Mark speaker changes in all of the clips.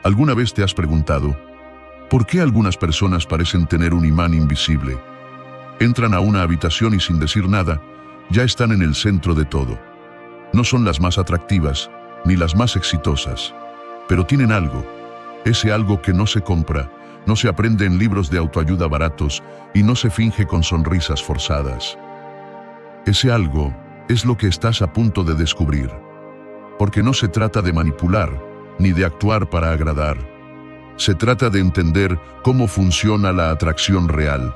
Speaker 1: ¿Alguna vez te has preguntado por qué algunas personas parecen tener un imán invisible? Entran a una habitación y sin decir nada, ya están en el centro de todo. No son las más atractivas, ni las más exitosas, pero tienen algo. Ese algo que no se compra, no se aprende en libros de autoayuda baratos y no se finge con sonrisas forzadas. Ese algo es lo que estás a punto de descubrir, porque no se trata de manipular, ni de actuar para agradar. Se trata de entender cómo funciona la atracción real,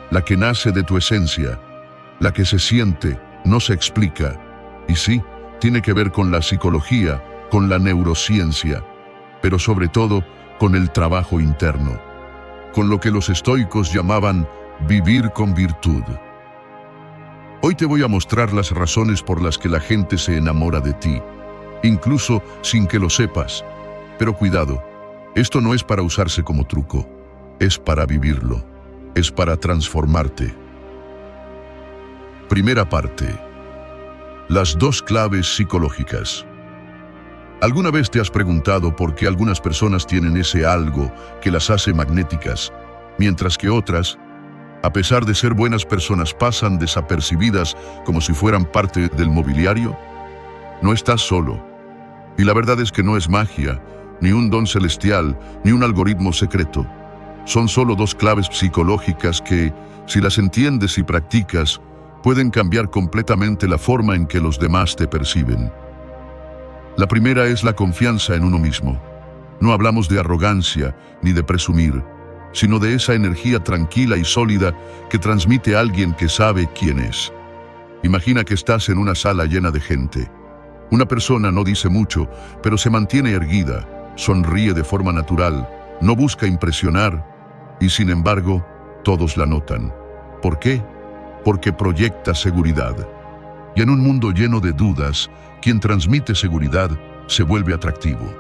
Speaker 1: la que nace de tu esencia, la que se siente, no se explica, y sí, tiene que ver con la psicología, con la neurociencia, pero sobre todo con el trabajo interno, con lo que los estoicos llamaban vivir con virtud. Hoy te voy a mostrar las razones por las que la gente se enamora de ti, incluso sin que lo sepas. Pero cuidado, esto no es para usarse como truco, es para vivirlo, es para transformarte. Primera parte. Las 2 claves psicológicas. ¿Alguna vez te has preguntado por qué algunas personas tienen ese algo que las hace magnéticas, mientras que otras, a pesar de ser buenas personas, pasan desapercibidas como si fueran parte del mobiliario? No estás solo. Y la verdad es que no es magia, ni un don celestial, ni un algoritmo secreto. Son solo 2 claves psicológicas que, si las entiendes y practicas, pueden cambiar completamente la forma en que los demás te perciben. La primera es la confianza en uno mismo. No hablamos de arrogancia ni de presumir, sino de esa energía tranquila y sólida que transmite a alguien que sabe quién es. Imagina que estás en una sala llena de gente. Una persona no dice mucho, pero se mantiene erguida, sonríe de forma natural, no busca impresionar, y sin embargo, todos la notan. ¿Por qué? Porque proyecta seguridad. Y en un mundo lleno de dudas, quien transmite seguridad se vuelve atractivo.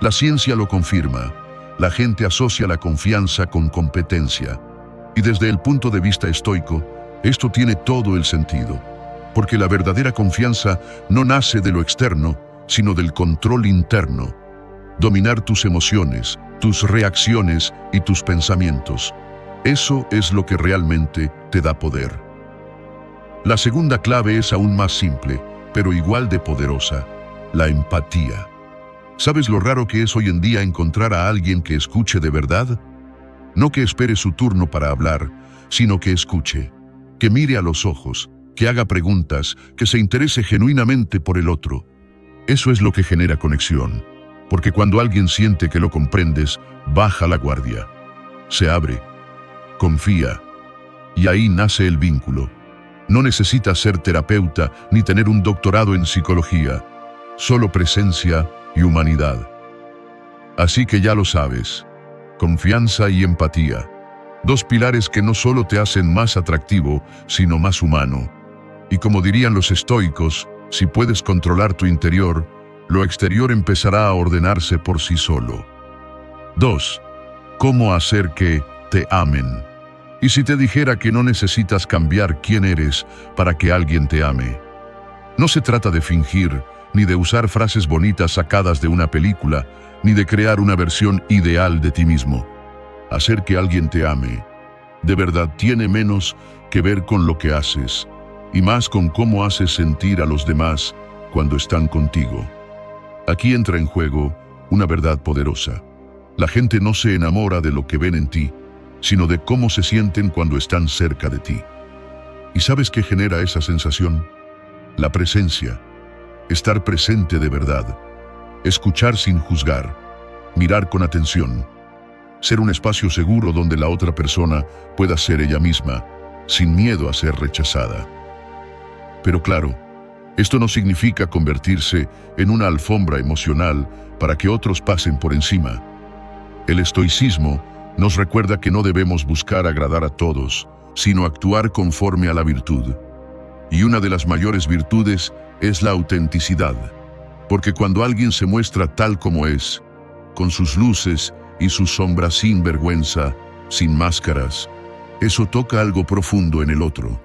Speaker 1: La ciencia lo confirma. La gente asocia la confianza con competencia. Y desde el punto de vista estoico, esto tiene todo el sentido. Porque la verdadera confianza no nace de lo externo, sino del control interno. Dominar tus emociones, tus reacciones y tus pensamientos. Eso es lo que realmente te da poder. La segunda clave es aún más simple, pero igual de poderosa: la empatía. ¿Sabes lo raro que es hoy en día encontrar a alguien que escuche de verdad? No que espere su turno para hablar, sino que escuche, que mire a los ojos, que haga preguntas, que se interese genuinamente por el otro. Eso es lo que genera conexión, porque cuando alguien siente que lo comprendes, baja la guardia, se abre, confía, y ahí nace el vínculo. No necesitas ser terapeuta ni tener un doctorado en psicología, solo presencia y humanidad. Así que ya lo sabes, confianza y empatía, 2 pilares que no solo te hacen más atractivo, sino más humano. Y como dirían los estoicos, si puedes controlar tu interior, lo exterior empezará a ordenarse por sí solo. 2. ¿Cómo hacer que te amen? ¿Y si te dijera que no necesitas cambiar quién eres para que alguien te ame? No se trata de fingir, ni de usar frases bonitas sacadas de una película, ni de crear una versión ideal de ti mismo. Hacer que alguien te ame, de verdad, tiene menos que ver con lo que haces, y más con cómo haces sentir a los demás cuando están contigo. Aquí entra en juego una verdad poderosa. La gente no se enamora de lo que ven en ti, sino de cómo se sienten cuando están cerca de ti. ¿Y sabes qué genera esa sensación? La presencia. Estar presente de verdad. Escuchar sin juzgar. Mirar con atención. Ser un espacio seguro donde la otra persona pueda ser ella misma, sin miedo a ser rechazada. Pero claro, esto no significa convertirse en una alfombra emocional para que otros pasen por encima. El estoicismo nos recuerda que no debemos buscar agradar a todos, sino actuar conforme a la virtud. Y una de las mayores virtudes es la autenticidad, porque cuando alguien se muestra tal como es, con sus luces y sus sombras, sin vergüenza, sin máscaras, eso toca algo profundo en el otro.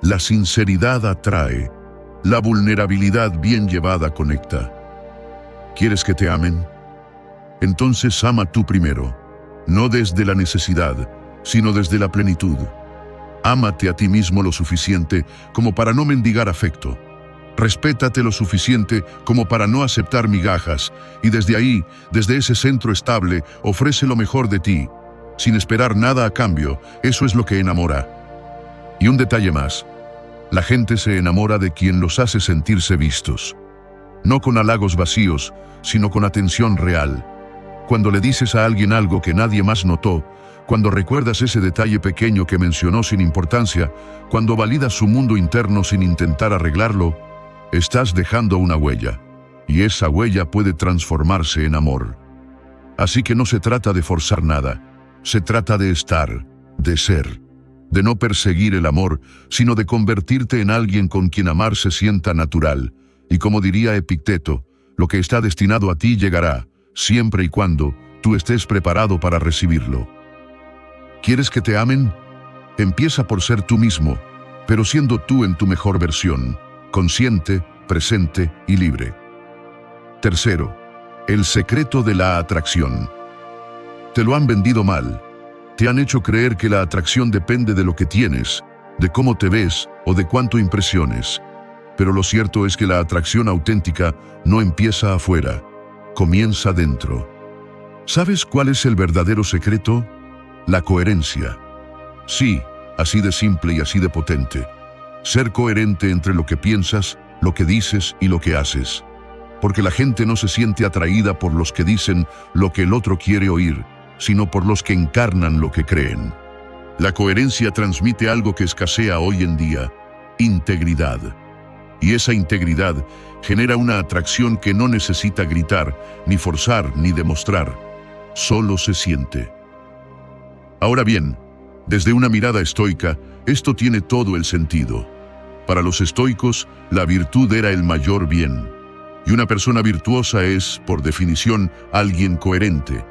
Speaker 1: La sinceridad atrae, la vulnerabilidad bien llevada conecta. ¿Quieres que te amen? Entonces ama tú primero, no desde la necesidad, sino desde la plenitud. Ámate a ti mismo lo suficiente como para no mendigar afecto. Respétate lo suficiente como para no aceptar migajas, y desde ahí, desde ese centro estable, ofrece lo mejor de ti, sin esperar nada a cambio. Eso es lo que enamora. Y un detalle más, la gente se enamora de quien los hace sentirse vistos. No con halagos vacíos, sino con atención real. Cuando le dices a alguien algo que nadie más notó, cuando recuerdas ese detalle pequeño que mencionó sin importancia, cuando validas su mundo interno sin intentar arreglarlo, estás dejando una huella, y esa huella puede transformarse en amor. Así que no se trata de forzar nada, se trata de estar, de ser, de no perseguir el amor, sino de convertirte en alguien con quien amar se sienta natural. Y como diría Epicteto, lo que está destinado a ti llegará, siempre y cuando tú estés preparado para recibirlo. ¿Quieres que te amen? Empieza por ser tú mismo, pero siendo tú en tu mejor versión, consciente, presente y libre. Tercero, el secreto de la atracción. Te lo han vendido mal. Te han hecho creer que la atracción depende de lo que tienes, de cómo te ves o de cuánto impresiones. Pero lo cierto es que la atracción auténtica no empieza afuera, comienza dentro. ¿Sabes cuál es el verdadero secreto? La coherencia. Sí, así de simple y así de potente. Ser coherente entre lo que piensas, lo que dices y lo que haces. Porque la gente no se siente atraída por los que dicen lo que el otro quiere oír, sino por los que encarnan lo que creen. La coherencia transmite algo que escasea hoy en día: integridad. Y esa integridad genera una atracción que no necesita gritar, ni forzar, ni demostrar. Solo se siente. Ahora bien, desde una mirada estoica, esto tiene todo el sentido. Para los estoicos, la virtud era el mayor bien. Y una persona virtuosa es, por definición, alguien coherente.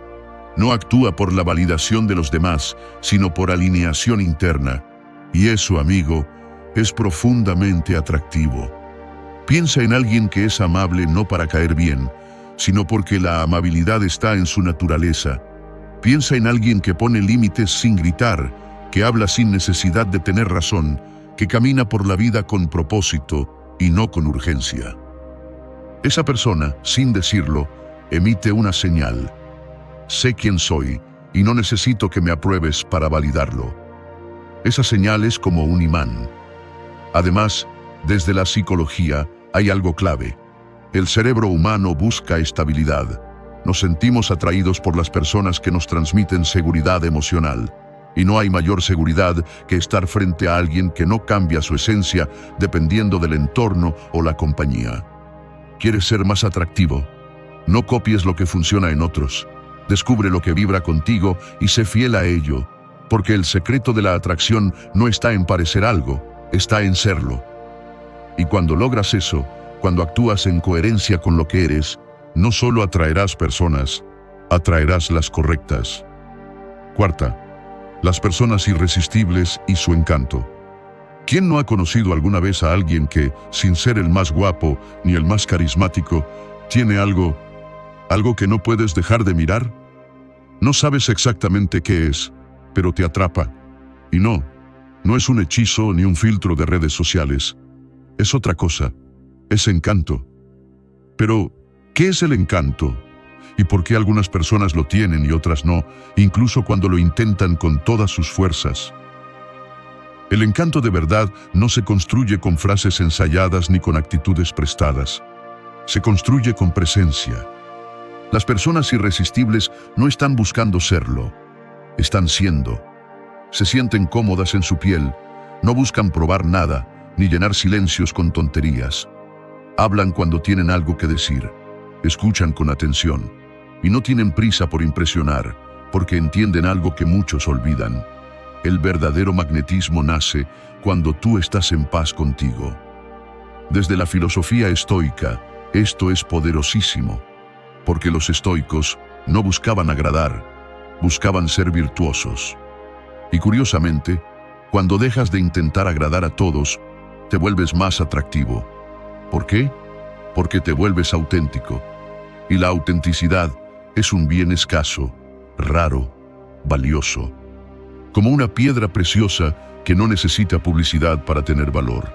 Speaker 1: No actúa por la validación de los demás, sino por alineación interna. Y eso, amigo, es profundamente atractivo. Piensa en alguien que es amable no para caer bien, sino porque la amabilidad está en su naturaleza. Piensa en alguien que pone límites sin gritar, que habla sin necesidad de tener razón, que camina por la vida con propósito y no con urgencia. Esa persona, sin decirlo, emite una señal. Sé quién soy y no necesito que me apruebes para validarlo. Esa señal es como un imán. Además, desde la psicología hay algo clave. El cerebro humano busca estabilidad. Nos sentimos atraídos por las personas que nos transmiten seguridad emocional. Y no hay mayor seguridad que estar frente a alguien que no cambia su esencia dependiendo del entorno o la compañía. ¿Quieres ser más atractivo? No copies lo que funciona en otros. Descubre lo que vibra contigo y sé fiel a ello, porque el secreto de la atracción no está en parecer algo, está en serlo. Y cuando logras eso, cuando actúas en coherencia con lo que eres, no solo atraerás personas, atraerás las correctas. Cuarta, las personas irresistibles y su encanto. ¿Quién no ha conocido alguna vez a alguien que, sin ser el más guapo ni el más carismático, tiene algo que no puedes dejar de mirar? No sabes exactamente qué es, pero te atrapa. Y no es un hechizo ni un filtro de redes sociales. Es otra cosa, es encanto. Pero, ¿qué es el encanto? ¿Y por qué algunas personas lo tienen y otras no, incluso cuando lo intentan con todas sus fuerzas? El encanto de verdad no se construye con frases ensayadas ni con actitudes prestadas. Se construye con presencia. Las personas irresistibles no están buscando serlo, están siendo. Se sienten cómodas en su piel, no buscan probar nada, ni llenar silencios con tonterías. Hablan cuando tienen algo que decir, escuchan con atención, y no tienen prisa por impresionar, porque entienden algo que muchos olvidan. El verdadero magnetismo nace cuando tú estás en paz contigo. Desde la filosofía estoica, esto es poderosísimo, porque los estoicos no buscaban agradar, buscaban ser virtuosos. Y curiosamente, cuando dejas de intentar agradar a todos, te vuelves más atractivo. ¿Por qué? Porque te vuelves auténtico. Y la autenticidad es un bien escaso, raro, valioso, como una piedra preciosa que no necesita publicidad para tener valor.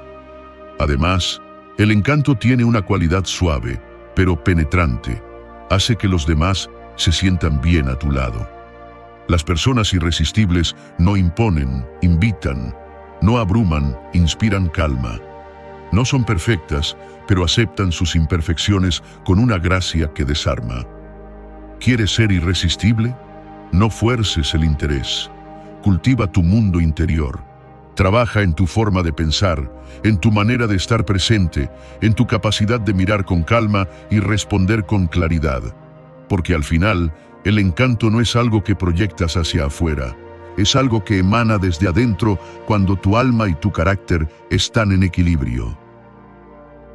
Speaker 1: Además, el encanto tiene una cualidad suave, pero penetrante. Hace que los demás se sientan bien a tu lado. Las personas irresistibles no imponen, invitan, no abruman, inspiran calma. No son perfectas, pero aceptan sus imperfecciones con una gracia que desarma. ¿Quieres ser irresistible? No fuerces el interés. Cultiva tu mundo interior. Trabaja en tu forma de pensar, en tu manera de estar presente, en tu capacidad de mirar con calma y responder con claridad. Porque al final, el encanto no es algo que proyectas hacia afuera. Es algo que emana desde adentro cuando tu alma y tu carácter están en equilibrio.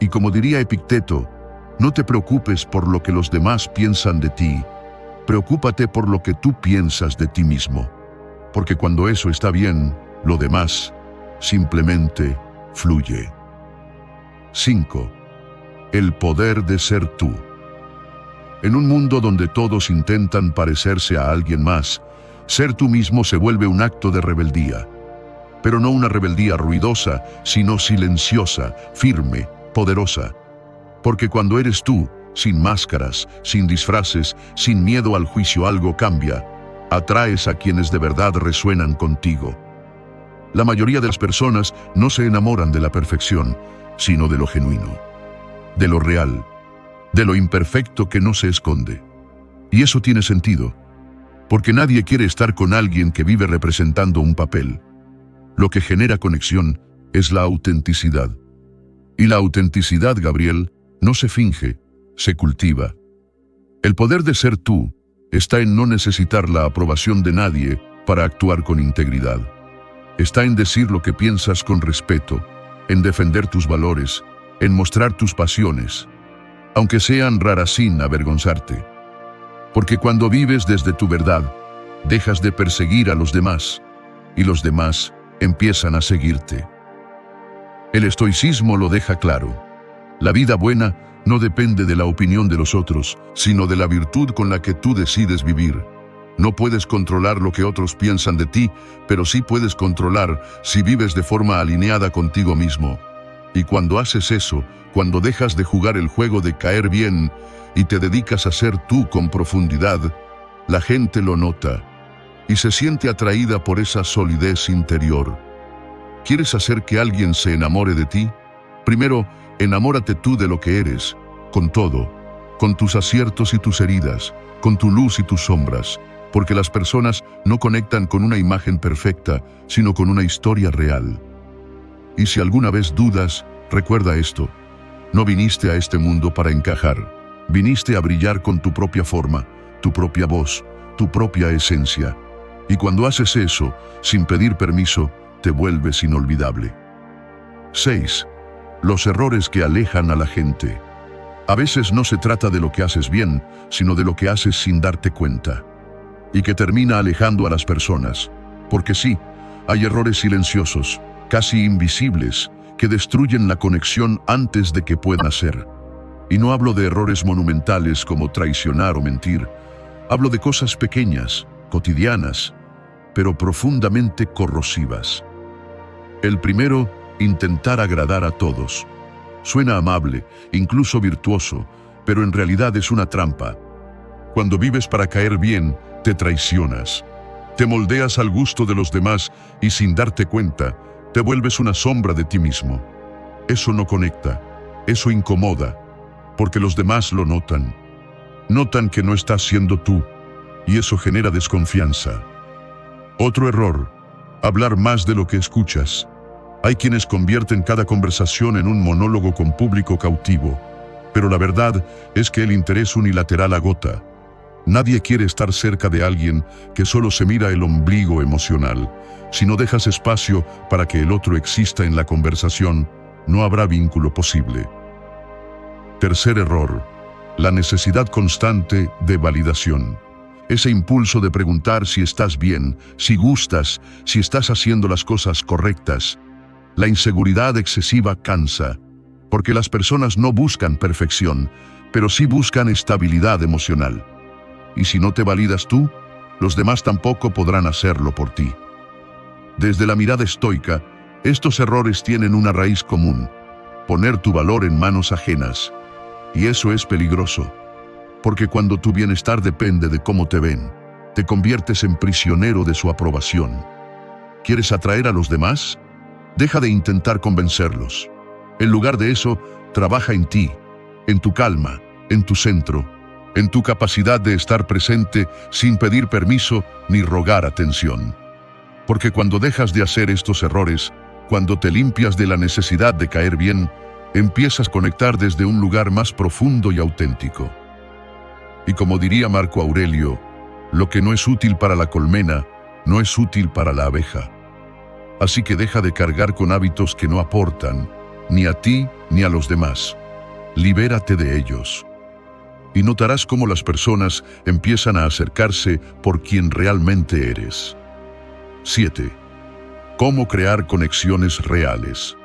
Speaker 1: Y como diría Epicteto, no te preocupes por lo que los demás piensan de ti. Preocúpate por lo que tú piensas de ti mismo. Porque cuando eso está bien, lo demás simplemente fluye. 5. El poder de ser tú. En un mundo donde todos intentan parecerse a alguien más, ser tú mismo se vuelve un acto de rebeldía. Pero no una rebeldía ruidosa, sino silenciosa, firme, poderosa. Porque cuando eres tú, sin máscaras, sin disfraces, sin miedo al juicio, algo cambia. Atraes a quienes de verdad resuenan contigo. La mayoría de las personas no se enamoran de la perfección, sino de lo genuino, de lo real, de lo imperfecto que no se esconde. Y eso tiene sentido, porque nadie quiere estar con alguien que vive representando un papel. Lo que genera conexión es la autenticidad. Y la autenticidad, Gabriel, no se finge, se cultiva. El poder de ser tú está en no necesitar la aprobación de nadie para actuar con integridad. Está en decir lo que piensas con respeto, en defender tus valores, en mostrar tus pasiones, aunque sean raras, sin avergonzarte. Porque cuando vives desde tu verdad, dejas de perseguir a los demás, y los demás empiezan a seguirte. El estoicismo lo deja claro. La vida buena no depende de la opinión de los otros, sino de la virtud con la que tú decides vivir. No puedes controlar lo que otros piensan de ti, pero sí puedes controlar si vives de forma alineada contigo mismo. Y cuando haces eso, cuando dejas de jugar el juego de caer bien y te dedicas a ser tú con profundidad, la gente lo nota y se siente atraída por esa solidez interior. ¿Quieres hacer que alguien se enamore de ti? Primero, enamórate tú de lo que eres, con todo, con tus aciertos y tus heridas, con tu luz y tus sombras, porque las personas no conectan con una imagen perfecta, sino con una historia real. Y si alguna vez dudas, recuerda esto: no viniste a este mundo para encajar, viniste a brillar con tu propia forma, tu propia voz, tu propia esencia. Y cuando haces eso, sin pedir permiso, te vuelves inolvidable. 6. Los errores que alejan a la gente. A veces no se trata de lo que haces bien, sino de lo que haces sin darte cuenta, y que termina alejando a las personas. Porque sí, hay errores silenciosos, casi invisibles, que destruyen la conexión antes de que puedan nacer. Y no hablo de errores monumentales como traicionar o mentir. Hablo de cosas pequeñas, cotidianas, pero profundamente corrosivas. El primero, intentar agradar a todos. Suena amable, incluso virtuoso, pero en realidad es una trampa. Cuando vives para caer bien, te traicionas. Te moldeas al gusto de los demás y sin darte cuenta, te vuelves una sombra de ti mismo. Eso no conecta, eso incomoda, porque los demás lo notan. Notan que no estás siendo tú, y eso genera desconfianza. Otro error, hablar más de lo que escuchas. Hay quienes convierten cada conversación en un monólogo con público cautivo, pero la verdad es que el interés unilateral agota. Nadie quiere estar cerca de alguien que solo se mira el ombligo emocional. Si no dejas espacio para que el otro exista en la conversación, no habrá vínculo posible. Tercer error, la necesidad constante de validación. Ese impulso de preguntar si estás bien, si gustas, si estás haciendo las cosas correctas. La inseguridad excesiva cansa, porque las personas no buscan perfección, pero sí buscan estabilidad emocional. y si no te validas tú, los demás tampoco podrán hacerlo por ti. Desde la mirada estoica, estos errores tienen una raíz común: poner tu valor en manos ajenas. Y eso es peligroso, porque cuando tu bienestar depende de cómo te ven, te conviertes en prisionero de su aprobación. ¿Quieres atraer a los demás? Deja de intentar convencerlos. En lugar de eso, trabaja en ti, en tu calma, en tu centro, en tu capacidad de estar presente sin pedir permiso ni rogar atención. Porque cuando dejas de hacer estos errores, cuando te limpias de la necesidad de caer bien, empiezas a conectar desde un lugar más profundo y auténtico. Y como diría Marco Aurelio, lo que no es útil para la colmena, no es útil para la abeja. Así que deja de cargar con hábitos que no aportan, ni a ti ni a los demás. Libérate de ellos. Y notarás cómo las personas empiezan a acercarse por quien realmente eres. 7. ¿Cómo crear conexiones reales?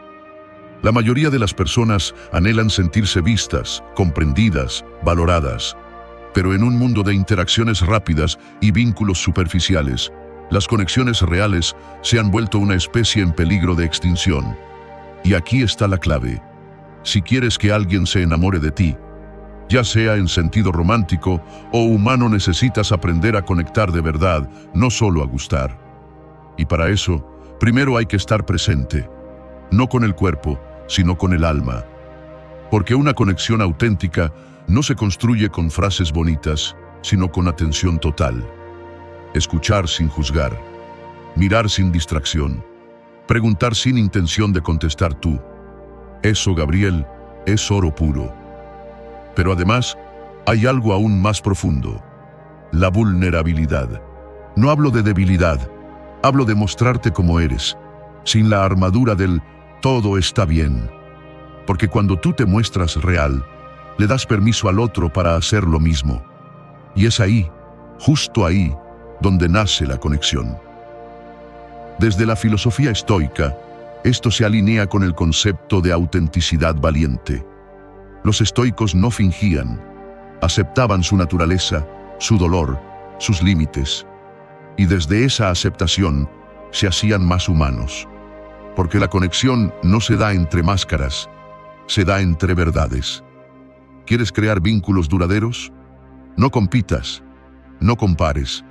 Speaker 1: La mayoría de las personas anhelan sentirse vistas, comprendidas, valoradas. Pero en un mundo de interacciones rápidas y vínculos superficiales, las conexiones reales se han vuelto una especie en peligro de extinción. Y aquí está la clave. Si quieres que alguien se enamore de ti, ya sea en sentido romántico o humano, necesitas aprender a conectar de verdad, no solo a gustar. Y para eso, primero hay que estar presente, no con el cuerpo, sino con el alma. Porque una conexión auténtica no se construye con frases bonitas, sino con atención total. Escuchar sin juzgar, mirar sin distracción, preguntar sin intención de contestar tú. Eso, Gabriel, es oro puro. Pero además, hay algo aún más profundo: la vulnerabilidad. No hablo de debilidad, hablo de mostrarte como eres, sin la armadura del todo está bien. Porque cuando tú te muestras real, le das permiso al otro para hacer lo mismo. Y es ahí, justo ahí, donde nace la conexión. Desde la filosofía estoica, esto se alinea con el concepto de autenticidad valiente. Los estoicos no fingían, aceptaban su naturaleza, su dolor, sus límites. Y desde esa aceptación se hacían más humanos. Porque la conexión no se da entre máscaras, se da entre verdades. ¿Quieres crear vínculos duraderos? No compitas, no compares,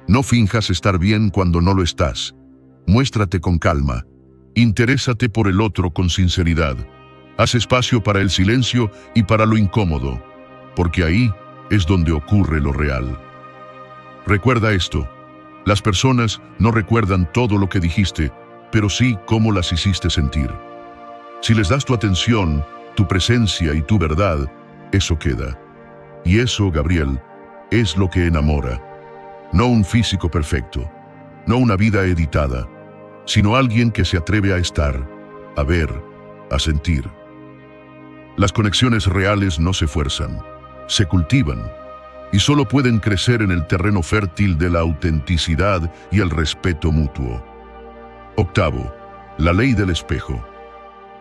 Speaker 1: no finjas estar bien cuando no lo estás. Muéstrate con calma, interésate por el otro con sinceridad. Haz espacio para el silencio y para lo incómodo, porque ahí es donde ocurre lo real. Recuerda esto: las personas no recuerdan todo lo que dijiste, pero sí cómo las hiciste sentir. Si les das tu atención, tu presencia y tu verdad, eso queda. Y eso, Gabriel, es lo que enamora. No un físico perfecto, no una vida editada, sino alguien que se atreve a estar, a ver, a sentir. Las conexiones reales no se fuerzan, se cultivan, y solo pueden crecer en el terreno fértil de la autenticidad y el respeto mutuo. 8. La ley del espejo.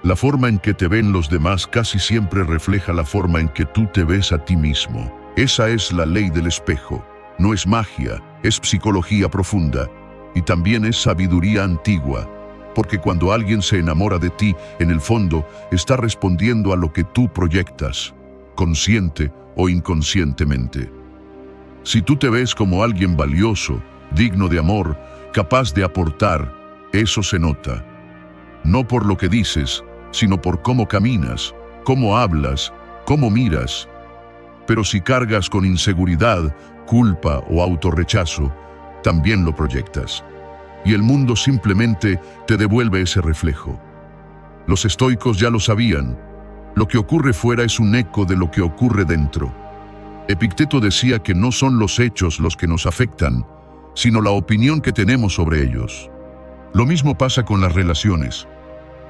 Speaker 1: La forma en que te ven los demás casi siempre refleja la forma en que tú te ves a ti mismo. Esa es la ley del espejo. No es magia, es psicología profunda. Y también es sabiduría antigua. Porque cuando alguien se enamora de ti, en el fondo, está respondiendo a lo que tú proyectas, consciente o inconscientemente. Si tú te ves como alguien valioso, digno de amor, capaz de aportar, eso se nota. No por lo que dices, sino por cómo caminas, cómo hablas, cómo miras. Pero si cargas con inseguridad, culpa o autorrechazo, también lo proyectas. Y el mundo simplemente te devuelve ese reflejo. Los estoicos ya lo sabían. Lo que ocurre fuera es un eco de lo que ocurre dentro. Epicteto decía que no son los hechos los que nos afectan, sino la opinión que tenemos sobre ellos. Lo mismo pasa con las relaciones.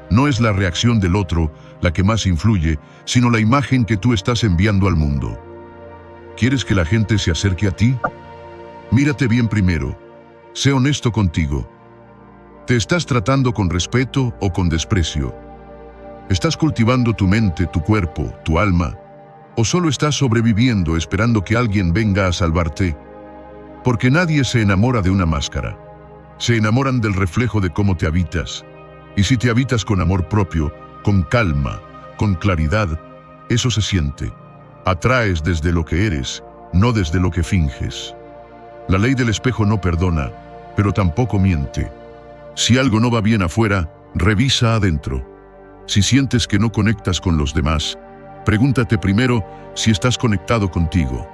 Speaker 1: No es la reacción del otro la que más influye, sino la imagen que tú estás enviando al mundo. ¿Quieres que la gente se acerque a ti? Mírate bien primero. Sé honesto contigo. ¿Te estás tratando con respeto o con desprecio? ¿Estás cultivando tu mente, tu cuerpo, tu alma? ¿O solo estás sobreviviendo esperando que alguien venga a salvarte? Porque nadie se enamora de una máscara. Se enamoran del reflejo de cómo te habitas. Y si te habitas con amor propio, con calma, con claridad, eso se siente. Atraes desde lo que eres, no desde lo que finges. La ley del espejo no perdona, pero tampoco miente. Si algo no va bien afuera, revisa adentro. Si sientes que no conectas con los demás, pregúntate primero si estás conectado contigo.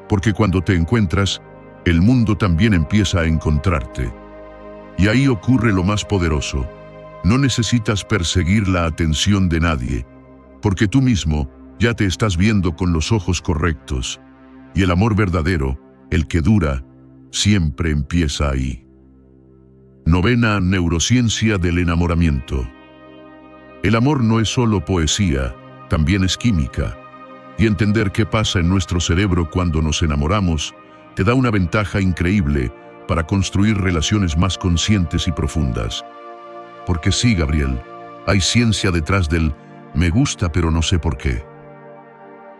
Speaker 1: Porque cuando te encuentras, el mundo también empieza a encontrarte. Y ahí ocurre lo más poderoso. No necesitas perseguir la atención de nadie, porque tú mismo ya te estás viendo con los ojos correctos. Y el amor verdadero, el que dura, siempre empieza ahí. Novena neurociencia del enamoramiento. El amor no es solo poesía, también es química. Y entender qué pasa en nuestro cerebro cuando nos enamoramos te da una ventaja increíble para construir relaciones más conscientes y profundas. Porque sí, Gabriel, hay ciencia detrás del me gusta pero no sé por qué.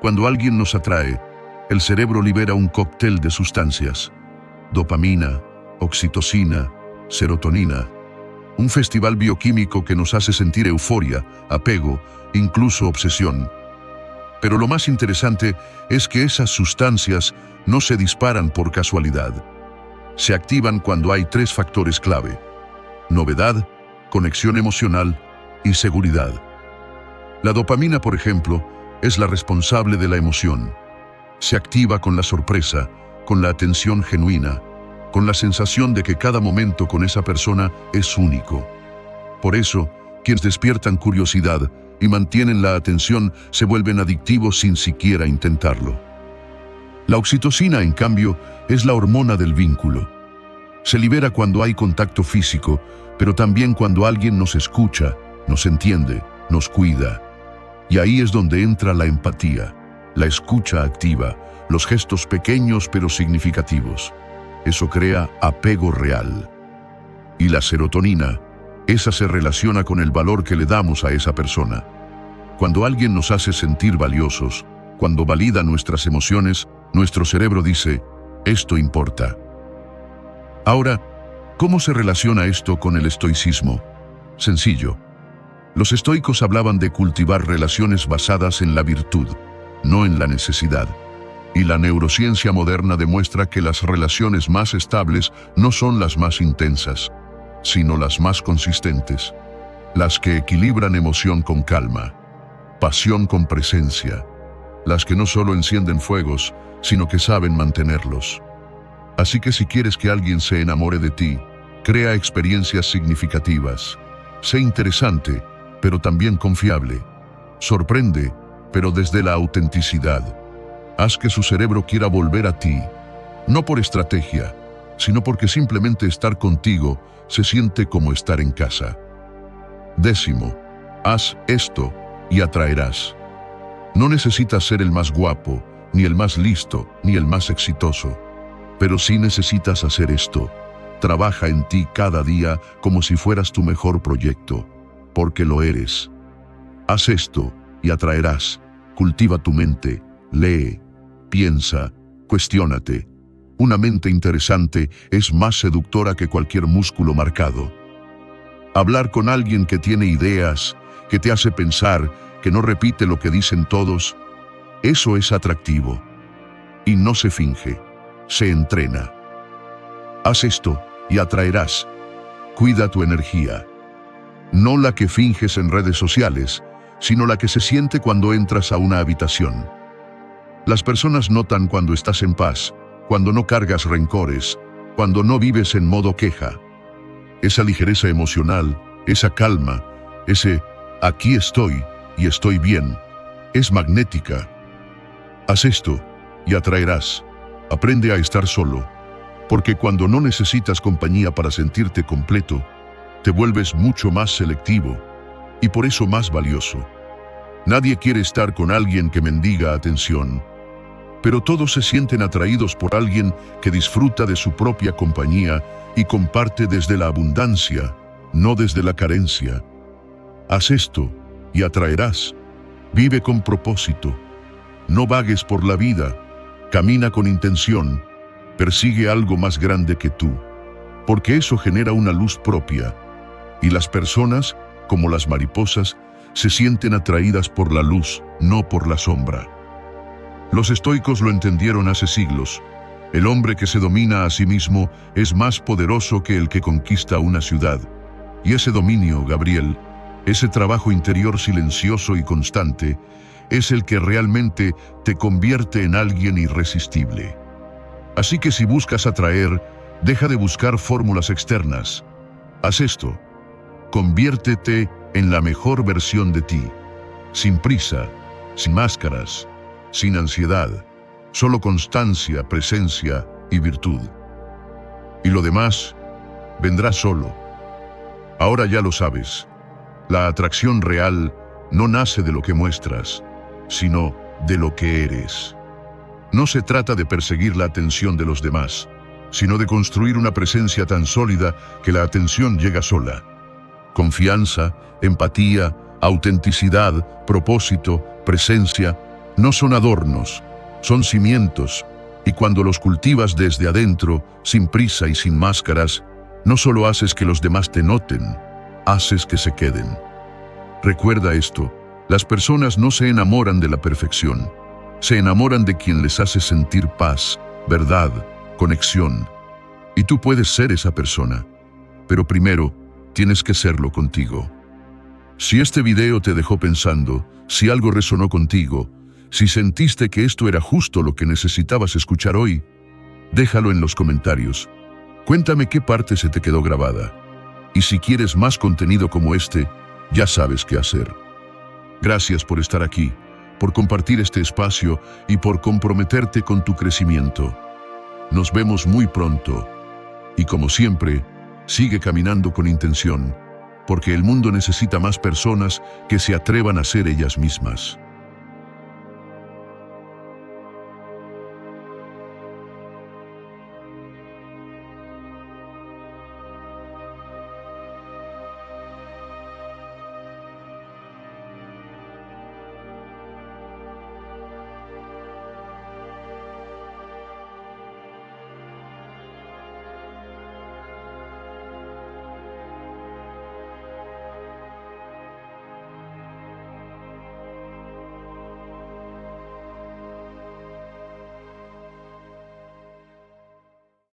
Speaker 1: Cuando alguien nos atrae, el cerebro libera un cóctel de sustancias: dopamina, oxitocina, serotonina. Un festival bioquímico que nos hace sentir euforia, apego, incluso obsesión. Pero lo más interesante es que esas sustancias no se disparan por casualidad. Se activan cuando hay 3 factores clave: novedad, conexión emocional y seguridad. La dopamina, por ejemplo, es la responsable de la emoción. Se activa con la sorpresa, con la atención genuina, con la sensación de que cada momento con esa persona es único. Por eso, quienes despiertan curiosidad y mantienen la atención se vuelven adictivos sin siquiera intentarlo. La oxitocina, en cambio, es la hormona del vínculo. Se libera cuando hay contacto físico, pero también cuando alguien nos escucha, nos entiende, nos cuida. Y ahí es donde entra la empatía, la escucha activa, los gestos pequeños pero significativos. Eso crea apego real. Y la serotonina, esa se relaciona con el valor que le damos a esa persona. Cuando alguien nos hace sentir valiosos, cuando valida nuestras emociones, nuestro cerebro dice, esto importa. Ahora, ¿cómo se relaciona esto con el estoicismo? Sencillo. Los estoicos hablaban de cultivar relaciones basadas en la virtud, no en la necesidad. Y la neurociencia moderna demuestra que las relaciones más estables no son las más intensas, sino las más consistentes, las que equilibran emoción con calma, pasión con presencia, las que no solo encienden fuegos, sino que saben mantenerlos. Así que si quieres que alguien se enamore de ti, crea experiencias significativas. Sé interesante, pero también confiable. Sorprende, pero desde la autenticidad. Haz que su cerebro quiera volver a ti, no por estrategia, sino porque simplemente estar contigo se siente como estar en casa. 10. Haz esto y atraerás. No necesitas ser el más guapo, ni el más listo, ni el más exitoso. Pero sí necesitas hacer esto. Trabaja en ti cada día como si fueras tu mejor proyecto, porque lo eres. Haz esto y atraerás. Cultiva tu mente, lee, piensa, cuestiónate. Una mente interesante es más seductora que cualquier músculo marcado. Hablar con alguien que tiene ideas, que te hace pensar, que no repite lo que dicen todos, eso es atractivo. Y no se finge, se entrena. Haz esto y atraerás. Cuida tu energía. No la que finges en redes sociales, sino la que se siente cuando entras a una habitación. Las personas notan cuando estás en paz, cuando no cargas rencores, cuando no vives en modo queja. Esa ligereza emocional, esa calma, ese aquí estoy y estoy bien, es magnética. Haz esto y atraerás. Aprende a estar solo, porque cuando no necesitas compañía para sentirte completo, te vuelves mucho más selectivo y por eso más valioso. Nadie quiere estar con alguien que mendiga atención, pero todos se sienten atraídos por alguien que disfruta de su propia compañía y comparte desde la abundancia, no desde la carencia. Haz esto y atraerás. Vive con propósito. No vagues por la vida, camina con intención, persigue algo más grande que tú, porque eso genera una luz propia, y las personas, como las mariposas, se sienten atraídas por la luz, no por la sombra. Los estoicos lo entendieron hace siglos. El hombre que se domina a sí mismo es más poderoso que el que conquista una ciudad. Y ese dominio, Gabriel, ese trabajo interior silencioso y constante, es el que realmente te convierte en alguien irresistible. Así que si buscas atraer, deja de buscar fórmulas externas. Haz esto. Conviértete en la mejor versión de ti. Sin prisa, sin máscaras, sin ansiedad. Solo constancia, presencia y virtud. Y lo demás vendrá solo. Ahora ya lo sabes. La atracción real no nace de lo que muestras, sino de lo que eres. No se trata de perseguir la atención de los demás, sino de construir una presencia tan sólida que la atención llega sola. Confianza, empatía, autenticidad, propósito, presencia, no son adornos, son cimientos, y cuando los cultivas desde adentro, sin prisa y sin máscaras, no solo haces que los demás te noten, haces que se queden. Recuerda esto, las personas no se enamoran de la perfección, se enamoran de quien les hace sentir paz, verdad, conexión. Y tú puedes ser esa persona, pero primero tienes que serlo contigo. Si este video te dejó pensando, si algo resonó contigo, si sentiste que esto era justo lo que necesitabas escuchar hoy, déjalo en los comentarios. Cuéntame qué parte se te quedó grabada. Y si quieres más contenido como este, ya sabes qué hacer. Gracias por estar aquí, por compartir este espacio y por comprometerte con tu crecimiento. Nos vemos muy pronto. Y como siempre, sigue caminando con intención, porque el mundo necesita más personas que se atrevan a ser ellas mismas.